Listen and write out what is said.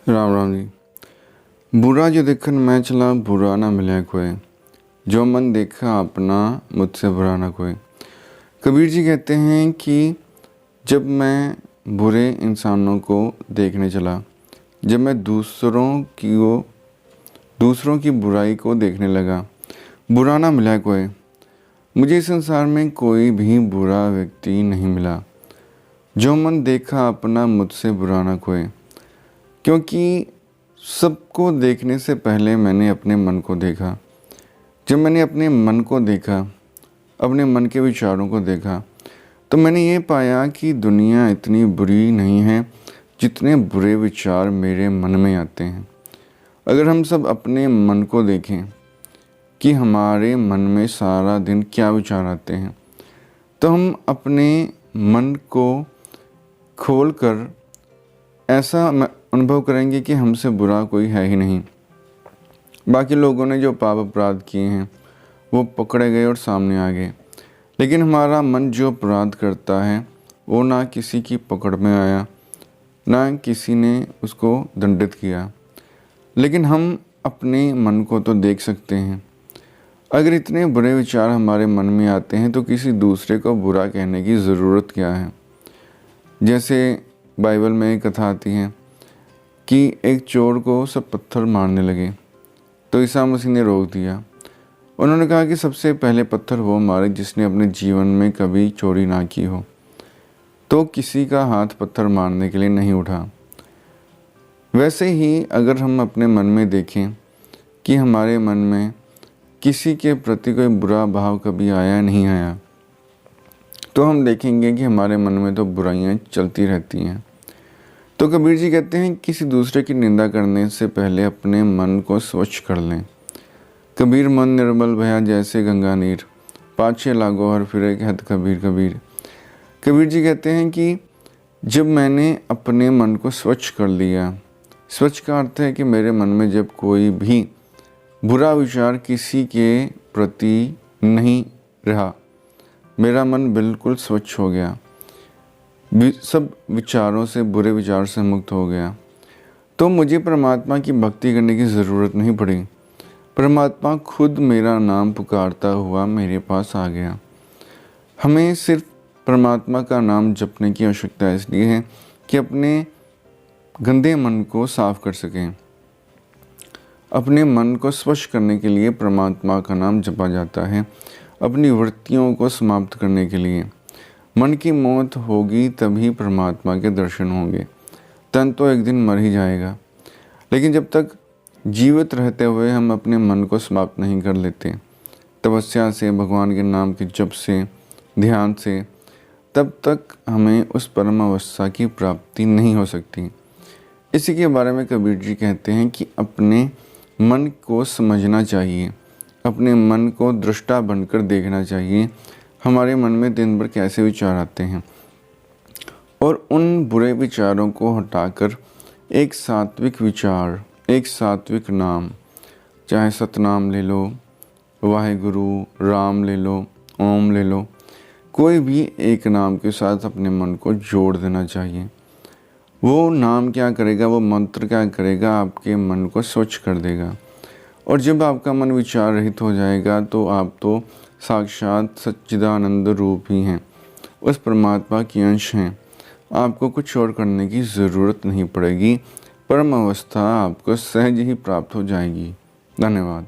राम राम जी। बुरा जो देखन मैं चला बुरा ना मिले कोई, जो मन देखा अपना मुझसे बुरा ना कोई। कबीर जी कहते हैं कि जब मैं बुरे इंसानों को देखने चला, जब मैं दूसरों की बुराई को देखने लगा, बुरा ना मिला कोई, मुझे इस संसार में कोई भी बुरा व्यक्ति नहीं मिला। जो मन देखा अपना मुझसे बुरा ना कोई, क्योंकि सबको देखने से पहले मैंने अपने मन को देखा। जब मैंने अपने मन को देखा, अपने मन के विचारों को देखा, तो मैंने ये पाया कि दुनिया इतनी बुरी नहीं है जितने बुरे विचार मेरे मन में आते हैं। अगर हम सब अपने मन को देखें कि हमारे मन में सारा दिन क्या विचार आते हैं, तो हम अपने मन को खोलकर ऐसा अनुभव करेंगे कि हमसे बुरा कोई है ही नहीं। बाकी लोगों ने जो पाप अपराध किए हैं वो पकड़े गए और सामने आ गए, लेकिन हमारा मन जो अपराध करता है वो ना किसी की पकड़ में आया, ना किसी ने उसको दंडित किया। लेकिन हम अपने मन को तो देख सकते हैं। अगर इतने बुरे विचार हमारे मन में आते हैं तो किसी दूसरे को बुरा कहने की ज़रूरत क्या है। जैसे बाइबल में एक कथा आती है कि एक चोर को सब पत्थर मारने लगे, तो ईसा मसीह ने रोक दिया। उन्होंने कहा कि सबसे पहले पत्थर वो मारे जिसने अपने जीवन में कभी चोरी ना की हो। तो किसी का हाथ पत्थर मारने के लिए नहीं उठा। वैसे ही अगर हम अपने मन में देखें कि हमारे मन में किसी के प्रति कोई बुरा भाव कभी आया नहीं आया, तो हम देखेंगे कि हमारे मन में तो बुराइयां चलती रहती हैं। तो कबीर जी कहते हैं किसी दूसरे की निंदा करने से पहले अपने मन को स्वच्छ कर लें। कबीर मन निर्मल भया जैसे गंगा नीर, पाछे लागो हर फिरे कहत कबीर कबीर। कबीर जी कहते हैं कि जब मैंने अपने मन को स्वच्छ कर लिया, स्वच्छ का अर्थ है कि मेरे मन में जब कोई भी बुरा विचार किसी के प्रति नहीं रहा, मेरा मन बिल्कुल स्वच्छ हो गया, सब विचारों से, बुरे विचार से मुक्त हो गया, तो मुझे परमात्मा की भक्ति करने की ज़रूरत नहीं पड़ी। परमात्मा खुद मेरा नाम पुकारता हुआ मेरे पास आ गया। हमें सिर्फ परमात्मा का नाम जपने की आवश्यकता इसलिए है कि अपने गंदे मन को साफ कर सकें। अपने मन को स्वच्छ करने के लिए परमात्मा का नाम जपा जाता है, अपनी वृत्तियों को समाप्त करने के लिए। मन की मौत होगी तभी परमात्मा के दर्शन होंगे। तन तो एक दिन मर ही जाएगा, लेकिन जब तक जीवित रहते हुए हम अपने मन को समाप्त नहीं कर लेते, तपस्या से, भगवान के नाम के जप से, ध्यान से, तब तक हमें उस परम अवस्था की प्राप्ति नहीं हो सकती। इसी के बारे में कबीर जी कहते हैं कि अपने मन को समझना चाहिए, अपने मन को दृष्टा बनकर देखना चाहिए, हमारे मन में दिन भर कैसे विचार आते हैं, और उन बुरे विचारों को हटाकर एक सात्विक विचार, एक सात्विक नाम, चाहे सतनाम ले लो, वाहेगुरु, राम ले लो, ओम ले लो, कोई भी एक नाम के साथ अपने मन को जोड़ देना चाहिए। वो नाम क्या करेगा, वो मंत्र क्या करेगा, आपके मन को स्वच्छ कर देगा। और जब आपका मन विचार रहित हो जाएगा तो आप तो साक्षात सच्चिदानंद रूप ही हैं, उस परमात्मा की अंश हैं। आपको कुछ और करने की ज़रूरत नहीं पड़ेगी, परम अवस्था आपको सहज ही प्राप्त हो जाएगी। धन्यवाद।